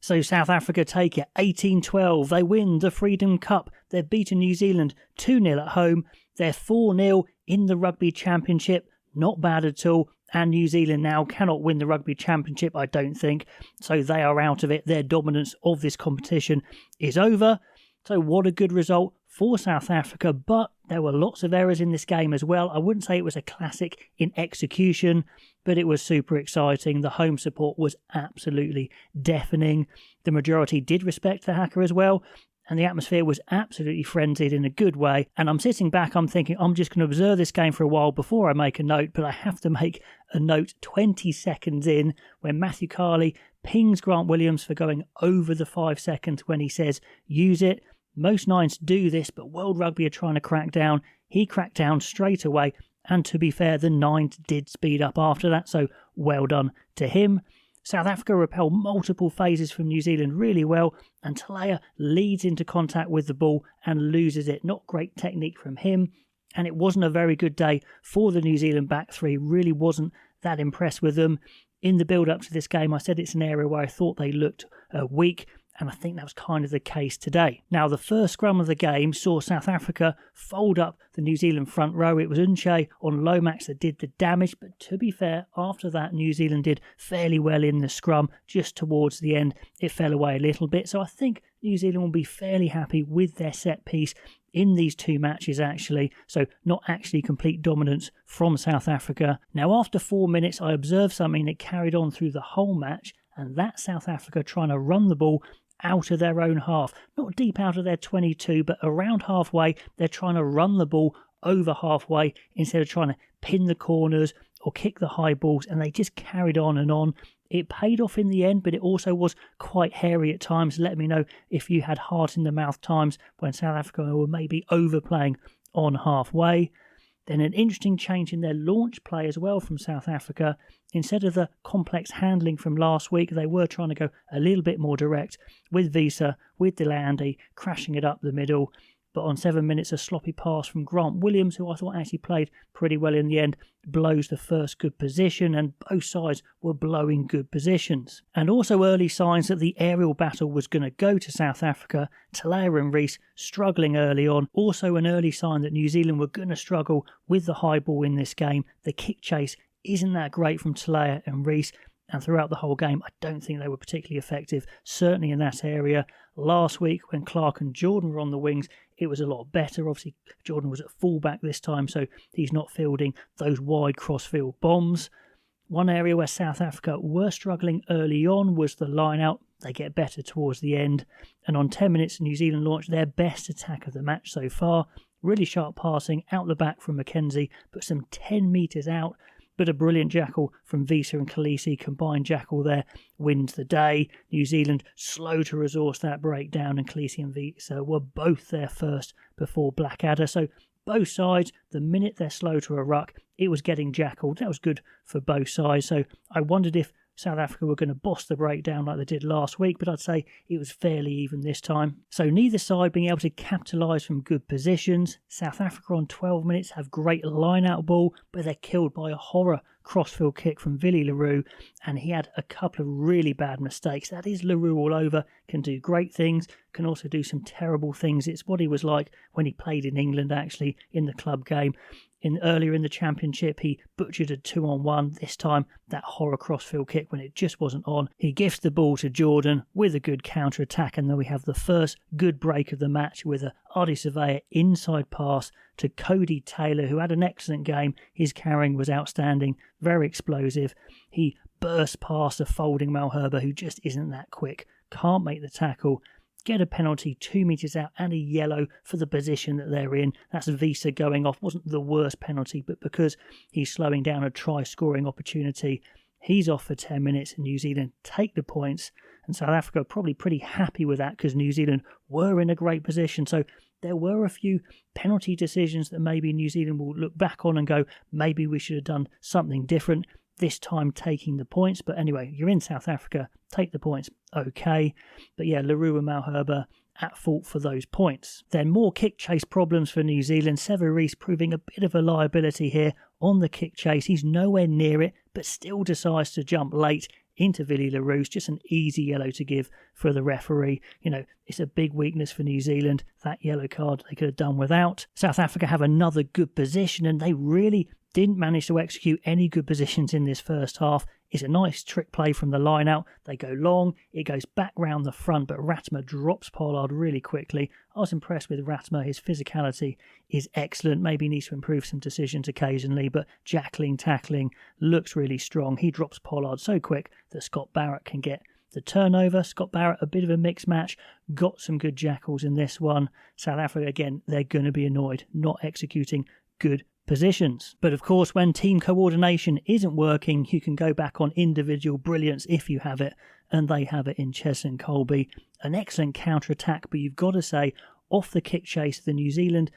So South Africa take it 18-12. They win the Freedom Cup. They've beaten New Zealand 2-0 at home. They're 4-0 in the Rugby Championship. Not bad at all. And New Zealand now cannot win the Rugby Championship, I don't think. So they are out of it. Their dominance of this competition is over. So what a good result for South Africa. But there were lots of errors in this game as well. I wouldn't say it was a classic in execution, but it was super exciting. The home support was absolutely deafening. The majority did respect the haka as well. And the atmosphere was absolutely frenzied in a good way. And I'm sitting back, I'm thinking, I'm just going to observe this game for a while before I make a note. But I have to make a note 20 seconds in when Matthew Carley pings Grant Williams for going over the 5 seconds when he says, use it. Most nines do this, but World Rugby are trying to crack down. He cracked down straight away. And to be fair, the nines did speed up after that. So well done to him. South Africa repel multiple phases from New Zealand really well, and Talaya leads into contact with the ball and loses it. Not great technique from him, and it wasn't a very good day for the New Zealand back three. Really wasn't that impressed with them. In the build-up to this game, I said it's an area where I thought they looked weak, and I think that was kind of the case today. Now, the first scrum of the game saw South Africa fold up the New Zealand front row. It was Unche on Lomax that did the damage, but to be fair, after that, New Zealand did fairly well in the scrum. Just towards the end, it fell away a little bit. So I think New Zealand will be fairly happy with their set piece in these two matches, actually. So not actually complete dominance from South Africa. Now, after 4 minutes, I observed something that carried on through the whole match, and that's South Africa trying to run the ball out of their own half. Not deep out of their 22, but around halfway, they're trying to run the ball over halfway instead of trying to pin the corners or kick the high balls, and they just carried on and on. It paid off in the end, but it also was quite hairy at times. Let me know if you had heart in the mouth times when South Africa were maybe overplaying on halfway. Then an interesting change in their launch play as well from South Africa. Instead of the complex handling from last week, they were trying to go a little bit more direct with Visa, with Delandi, crashing it up the middle. But on 7 minutes, a sloppy pass from Grant Williams, who I thought actually played pretty well in the end, blows the first good position, and both sides were blowing good positions. And also early signs that the aerial battle was going to go to South Africa. Talaya and Rees struggling early on. Also an early sign that New Zealand were going to struggle with the high ball in this game. The kick chase isn't that great from Talaya and Rees. And throughout the whole game, I don't think they were particularly effective, certainly in that area. Last week, when Clark and Jordan were on the wings, it was a lot better. Obviously, Jordan was at fullback this time, so he's not fielding those wide cross-field bombs. One area where South Africa were struggling early on was the line-out. They get better towards the end. And on 10 minutes, New Zealand launched their best attack of the match so far. Really sharp passing out the back from McKenzie, but some 10 metres out. But a brilliant jackal from Visa and Khaleesi, combined jackal there, wins the day. New Zealand slow to resource that breakdown, and Khaleesi and Visa were both there first before Blackadder. So both sides, the minute they're slow to a ruck, it was getting jackaled. That was good for both sides. So I wondered if South Africa were going to boss the breakdown like they did last week, but I'd say it was fairly even this time. So neither side being able to capitalise from good positions. South Africa on 12 minutes have great line-out ball, but they're killed by a horror crossfield kick from Willie Leroux, and he had a couple of really bad mistakes. That is Leroux all over, can do great things, can also do some terrible things. It's what he was like when he played in England, actually, in the club game. Earlier in the championship, he butchered a 2-on-1. This time, that horror crossfield kick when it just wasn't on. He gifts the ball to Jordan with a good counter-attack, and then we have the first good break of the match with a Ardie Surveyor inside pass to Cody Taylor, who had an excellent game. His carrying was outstanding, very explosive. He burst past a folding Malherbe, who just isn't that quick, can't make the tackle. Get a penalty 2 metres out and a yellow for the position that they're in. That's Visa going off. Wasn't the worst penalty, but because he's slowing down a try-scoring opportunity, he's off for 10 minutes and New Zealand take the points. And South Africa are probably pretty happy with that because New Zealand were in a great position. So there were a few penalty decisions that maybe New Zealand will look back on and go, maybe we should have done something different. This time taking the points. But anyway, you're in South Africa, take the points, okay. But yeah, Leroux and Malherbe at fault for those points. Then more kick chase problems for New Zealand. Sevu Reece proving a bit of a liability here on the kick chase. He's nowhere near it, but still decides to jump late into Willie le Roux's, just an easy yellow to give for the referee. It's a big weakness for New Zealand. That yellow card they could have done without. South Africa have another good position, and they really didn't manage to execute any good positions in this first half. It's a nice trick play from the line out. They go long, it goes back round the front, but Ratmer drops Pollard really quickly. I was impressed with Ratmer. His physicality is excellent. Maybe he needs to improve some decisions occasionally, but tackling looks really strong. He drops Pollard so quick that Scott Barrett can get the turnover. Scott Barrett, a bit of a mixed match, got some good jackals in this one. South Africa, again, they're going to be annoyed, not executing good positions. But of course, when team coordination isn't working, you can go back on individual brilliance if you have it, and they have it in Cheslin Colby. An excellent counter-attack, but you've got to say, off the kick chase, the New Zealand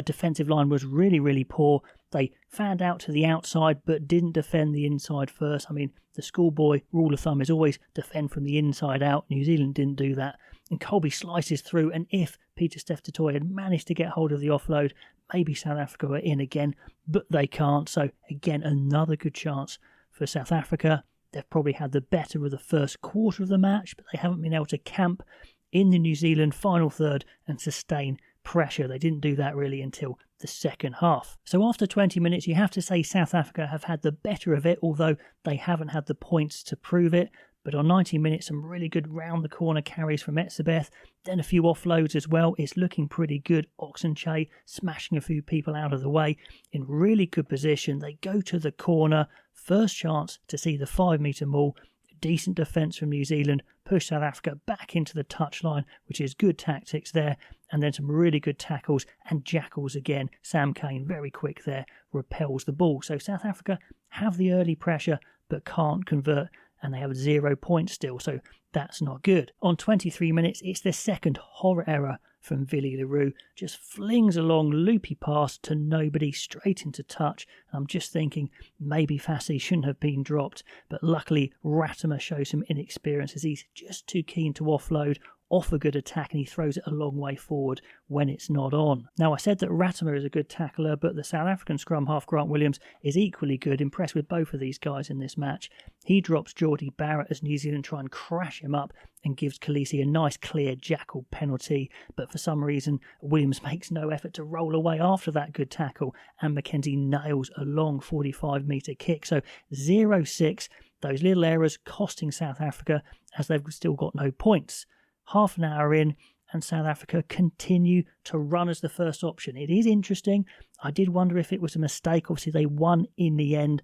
defensive line was really, really poor. They fanned out to the outside, but didn't defend the inside first. I mean, the schoolboy rule of thumb is always defend from the inside out. New Zealand didn't do that. And Colby slices through, and if Peter Steph Totoy had managed to get hold of the offload, maybe South Africa were in again, but they can't. So again, another good chance for South Africa. They've probably had the better of the first quarter of the match, but they haven't been able to camp in the New Zealand final third and sustain pressure. They didn't do that really until the second half. So after 20 minutes, you have to say South Africa have had the better of it, although they haven't had the points to prove it. But on 90 minutes, some really good round-the-corner carries from Etzebeth, then a few offloads as well. It's looking pretty good. Oxenche smashing a few people out of the way in really good position. They go to the corner, first chance to see the 5-metre maul. Decent defence from New Zealand, push South Africa back into the touchline, which is good tactics there, and then some really good tackles and jackals again. Sam Cane, very quick there, repels the ball. So South Africa have the early pressure, but can't convert, and they have 0 points still, so that's not good. On 23 minutes, it's the second horror error from Willie le Roux. Just flings a long loopy pass to nobody, straight into touch. And I'm just thinking maybe Fassi shouldn't have been dropped, but luckily Ratimer shows some inexperience as he's just too keen to offload off a good attack, and he throws it a long way forward when it's not on. Now, I said that Ratimer is a good tackler, but the South African scrum half Grant Williams is equally good. Impressed with both of these guys in this match. He drops Geordie Barrett as New Zealand try and crash him up and gives Khaleesi a nice clear jackal penalty, but for some reason Williams makes no effort to roll away after that good tackle, and Mackenzie nails a long 45-metre kick. So 0-6, those little errors costing South Africa as they've still got no points. Half an hour in, and South Africa continue to run as the first option. It is interesting. I did wonder if it was a mistake. Obviously, they won in the end,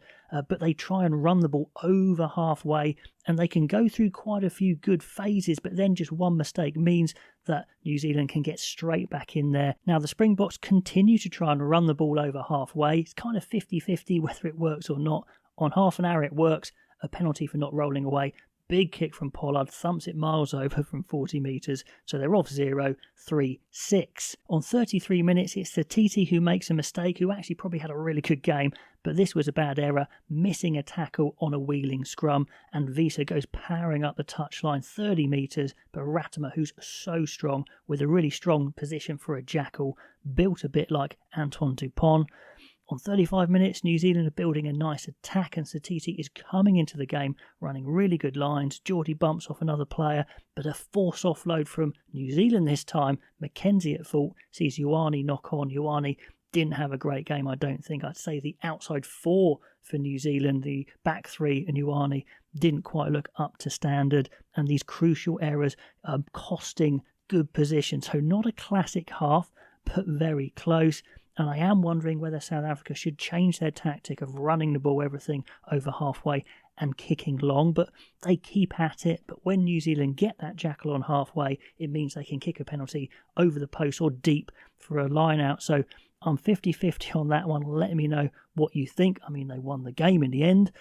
but they try and run the ball over halfway, and they can go through quite a few good phases, but then just one mistake means that New Zealand can get straight back in there. Now, the Springboks continue to try and run the ball over halfway. It's kind of 50-50 whether it works or not. On half an hour, it works. A penalty for not rolling away. Big kick from Pollard, thumps it miles over from 40 metres, so they're off 0, 3-6. On 33 minutes, it's Satiti who makes a mistake, who actually probably had a really good game, but this was a bad error, missing a tackle on a wheeling scrum, and Visa goes powering up the touchline 30 metres, but Ratimer, who's so strong, with a really strong position for a jackal, built a bit like Antoine Dupont. On 35 minutes, New Zealand are building a nice attack, and Satiti is coming into the game, running really good lines. Geordie bumps off another player, but a force offload from New Zealand this time. Mackenzie at fault, sees Ioane knock on. Ioane didn't have a great game, I don't think. I'd say the outside 4 for New Zealand, the back 3 and Ioane didn't quite look up to standard, and these crucial errors costing good position. So not a classic half, but very close. And I am wondering whether South Africa should change their tactic of running the ball, everything over halfway and kicking long. But they keep at it. But when New Zealand get that jackal on halfway, it means they can kick a penalty over the post or deep for a line out. So I'm 50-50 on that one. Let me know what you think. I mean, they won the game in the end.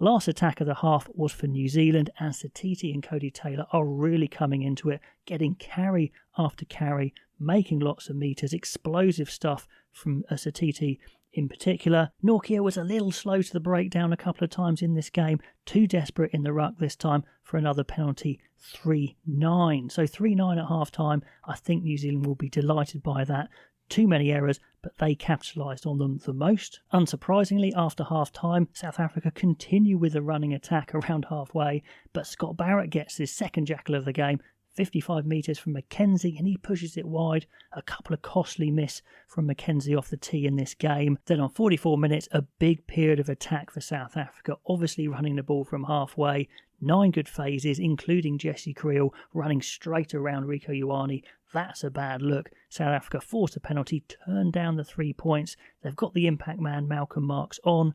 Last attack of the half was for New Zealand, and Satiti and Cody Taylor are really coming into it, getting carry after carry, making lots of metres, explosive stuff from Satiti in particular. Norkia was a little slow to the breakdown a couple of times in this game, too desperate in the ruck this time for another penalty, 3-9. So 3-9 at half time. I think New Zealand will be delighted by that. Too many errors, but they capitalised on them the most. Unsurprisingly, after half-time, South Africa continue with a running attack around halfway, but Scott Barrett gets his second jackal of the game, 55 metres from Mackenzie, and he pushes it wide. A couple of costly miss from Mackenzie off the tee in this game. Then on 44 minutes, a big period of attack for South Africa, obviously running the ball from halfway. 9 good phases, including Jesse Creel running straight around Rieko Ioane. That's a bad look. South Africa forced a penalty, turned down the 3 points. They've got the impact man Malcolm Marx on.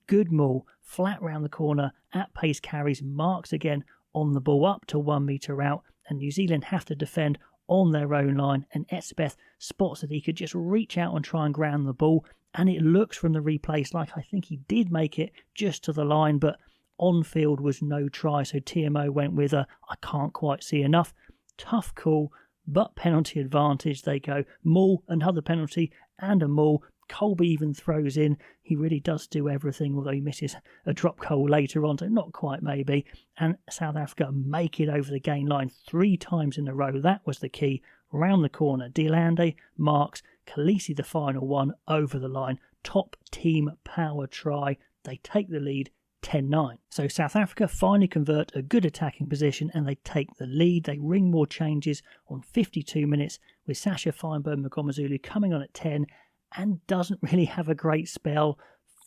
Good maul, flat round the corner, at pace carries, Marx again on the ball up to 1 metre out, and New Zealand have to defend on their own line, and Etzebeth spots that he could just reach out and try and ground the ball, and it looks from the replays like I think he did make it just to the line, but on field was no try, so TMO went with a I can't quite see enough. Tough call, but penalty advantage. They go maul, another penalty, and a maul. Colby even throws in. He really does do everything, although he misses a drop goal later on, so not quite maybe. And South Africa make it over the gain line 3 times in a row. That was the key. Round the corner, Delande, Marx, Khaleesi the final one over the line. Top team power try. They take the lead 10-9. So South Africa finally convert a good attacking position and they take the lead. They ring more changes on 52 minutes with Sasha Feinberg-Mngomezulu coming on at 10 and doesn't really have a great spell.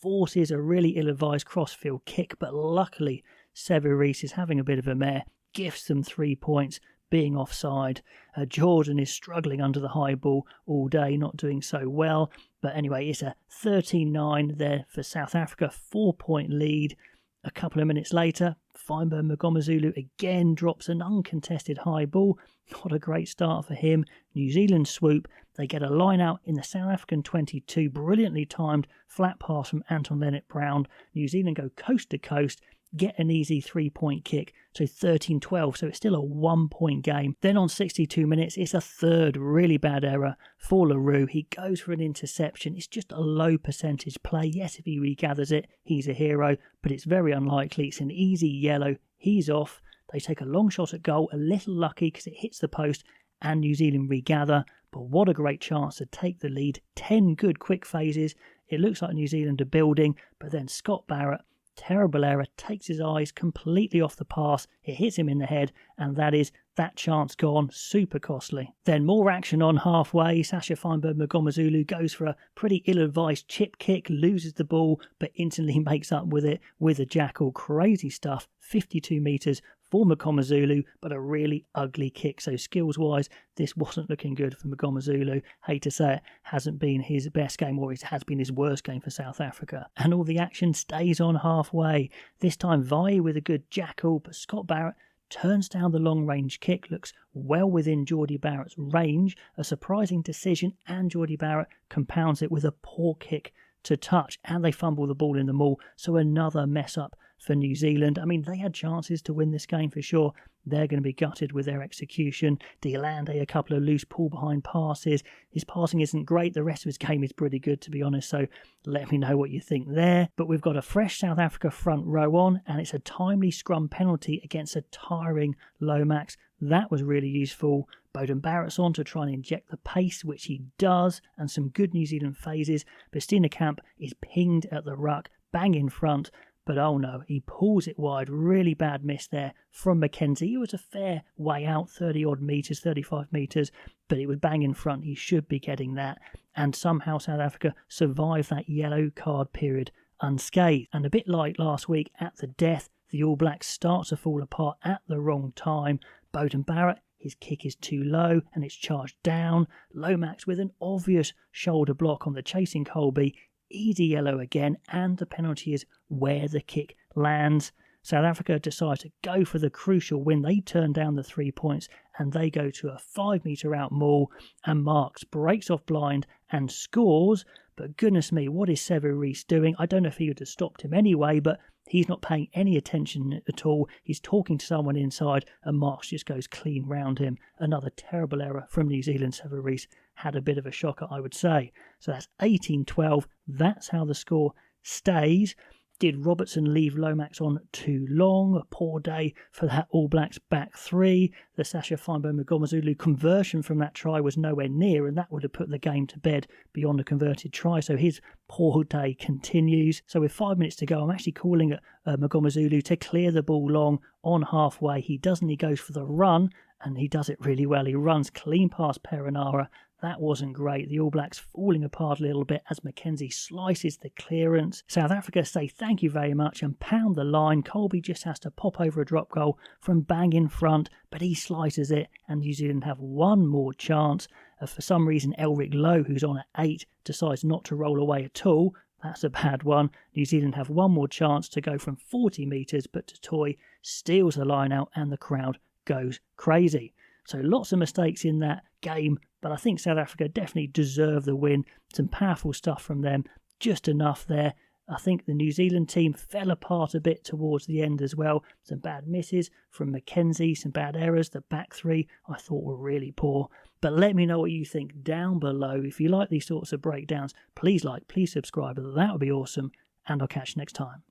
Forces a really ill-advised crossfield kick, but luckily Severis is having a bit of a mare, gifts them 3 points, being offside. Jordan is struggling under the high ball all day, not doing so well. But anyway, it's a 13-9 there for South Africa, 4-point lead. A couple of minutes later, Feinberg-Mngomezulu again drops an uncontested high ball. Not a great start for him. New Zealand swoop. They get a line out in the South African 22. Brilliantly timed flat pass from Anton Leonard-Brown. New Zealand go coast to coast, get an easy 3-point kick, so 13-12, so it's still a 1-point game. Then on 62 minutes, it's a third really bad error for LaRue. He goes for an interception. It's just a low percentage play. Yes, if he regathers it, he's a hero, but it's very unlikely. It's an easy yellow. He's off. They take a long shot at goal, a little lucky because it hits the post, and New Zealand regather. But what a great chance to take the lead. 10 good quick phases. It looks like New Zealand are building, but then Scott Barrett, terrible error, takes his eyes completely off the pass. It hits him in the head, and that is that chance gone. Super costly. Then more action on halfway. Sasha Feinberg-Mngomezulu goes for a pretty ill-advised chip kick, loses the ball, but instantly makes up with it with a jackal. Crazy stuff. 52 metres for Mngomezulu, but a really ugly kick. So skills-wise, this wasn't looking good for Mngomezulu. Hate to say it, hasn't been his best game, or it has been his worst game for South Africa. And all the action stays on halfway. This time Vai with a good jackal, but Scott Barrett turns down the long-range kick, looks well within Geordie Barrett's range. A surprising decision, and Geordie Barrett compounds it with a poor kick to touch, and they fumble the ball in the maul, so another mess up for New Zealand. I mean, they had chances to win this game for sure. They're going to be gutted with their execution. Delande, a couple of loose pull-behind passes. His passing isn't great. The rest of his game is pretty good, to be honest, so let me know what you think there. But we've got a fresh South Africa front row on, and it's a timely scrum penalty against a tiring Lomax. That was really useful. Beauden Barrett's on to try and inject the pace, which he does, and some good New Zealand phases. But Steenekamp is pinged at the ruck, bang in front, but oh no, he pulls it wide. Really bad miss there from Mackenzie. It was a fair way out, 30-odd metres, 35 metres, but it was bang in front. He should be getting that. And somehow South Africa survived that yellow card period unscathed. And a bit like last week at the death, the All Blacks start to fall apart at the wrong time. Beauden Barrett, his kick is too low and it's charged down. Lomax with an obvious shoulder block on the chasing Colby. Easy yellow again, and the penalty is where the kick lands. South Africa decide to go for the crucial win. They turn down the 3 points and they go to a 5 metre out maul, and Marx breaks off blind and scores. But goodness me, what is Severis doing? I don't know if he would have stopped him anyway, but he's not paying any attention at all. He's talking to someone inside and Marx just goes clean round him. Another terrible error from New Zealand. Severis had a bit of a shocker, I would say. So that's 18-12. That's how the score stays. Did Robertson leave Lomax on too long? A poor day for that All Blacks back three. The Sasha Feinberg-Magomezulu conversion from that try was nowhere near, and that would have put the game to bed beyond a converted try. So his poor day continues. So with 5 minutes to go, I'm actually calling at Magomezulu to clear the ball long on halfway. He doesn't. He goes for the run, and he does it really well. He runs clean past Perenara. That wasn't great. The All Blacks falling apart a little bit as Mackenzie slices the clearance. South Africa say thank you very much and pound the line. Colby just has to pop over a drop goal from bang in front, but he slices it, and New Zealand have one more chance. For some reason, Elric Lowe, who's on at 8, decides not to roll away at all. That's a bad one. New Zealand have one more chance to go from 40 metres, but Toy steals the line out and the crowd goes crazy. So lots of mistakes in that game, but I think South Africa definitely deserve the win. Some powerful stuff from them, just enough there. I think the New Zealand team fell apart a bit towards the end as well. Some bad misses from Mackenzie, some bad errors. The back three I thought were really poor. But let me know what you think down below. If you like these sorts of breakdowns, please like, please subscribe. That would be awesome. And I'll catch you next time.